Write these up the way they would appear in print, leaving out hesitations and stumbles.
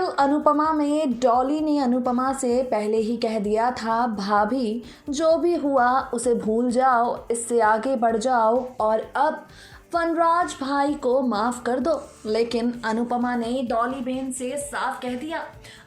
अनुपमा में डॉली ने अनुपमा से पहले ही कह दिया था, भाभी जो भी हुआ उसे भूल जाओ, इससे आगे बढ़ जाओ और अब वनराज भाई को माफ़ कर दो। लेकिन अनुपमा ने डॉली बहन से साफ कह दिया,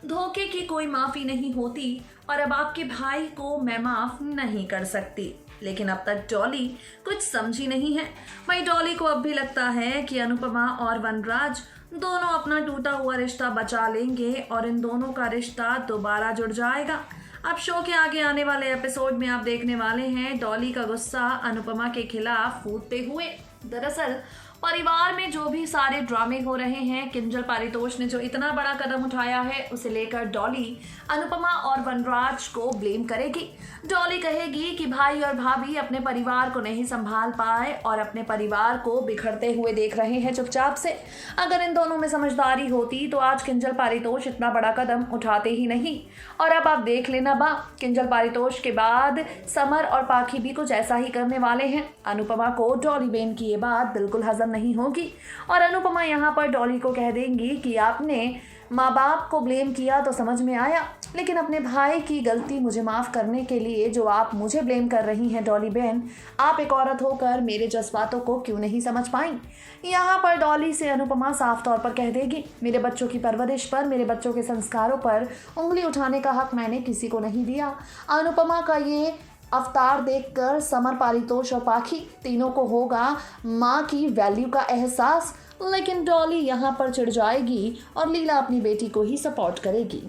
धोखे की कोई माफ़ी नहीं होती और अब आपके भाई को मैं माफ़ नहीं कर सकती। लेकिन अब तक डॉली कुछ समझी नहीं है। वहीं डॉली को अब भी लगता है कि अनुपमा और वनराज दोनों अपना टूटा हुआ रिश्ता बचा लेंगे और इन दोनों का रिश्ता दोबारा जुड़ जाएगा। अब शो के आगे आने वाले एपिसोड में आप देखने वाले हैं डॉली का गुस्सा अनुपमा के खिलाफ फूटते हुए। दरअसल परिवार में जो भी सारे ड्रामे हो रहे हैं, किंजल पारितोष ने जो इतना बड़ा कदम उठाया है, उसे लेकर डॉली अनुपमा और वनराज को ब्लेम करेगी। डॉली कहेगी कि भाई और भाभी अपने परिवार को नहीं संभाल पाए और अपने परिवार को बिखरते हुए देख रहे हैं चुपचाप से। अगर इन दोनों में समझदारी होती तो आज किंजल पारितोष इतना बड़ा कदम उठाते ही नहीं। और अब आप देख लेना बा, किंजल पारितोष के बाद समर और पाखी भी कुछ ऐसा ही करने वाले हैं। अनुपमा को डॉली बहन की ये बात बिल्कुल हजम नहीं होगी और अनुपमा यहाँ पर डॉली को कह देंगी कि आपने माँ बाप को ब्लेम किया तो समझ में आया, लेकिन अपने भाई की गलती मुझे माफ़ करने के लिए जो आप मुझे ब्लेम कर रही हैं डॉली बहन, आप एक औरत होकर मेरे जज्बातों को क्यों नहीं समझ पाई। यहाँ पर डॉली से अनुपमा साफ तौर पर कह देगी, मेरे बच्चों की परवरिश पर, मेरे बच्चों के संस्कारों पर उंगली उठाने का हक मैंने किसी को नहीं दिया। अनुपमा का ये अवतार देखकर समर, पारितोष और पाखी तीनों को होगा माँ की वैल्यू का एहसास। लेकिन डॉली यहाँ पर चिढ़ जाएगी और लीला अपनी बेटी को ही सपोर्ट करेगी।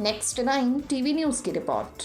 नेक्स्ट 9 टीवी न्यूज़ की रिपोर्ट।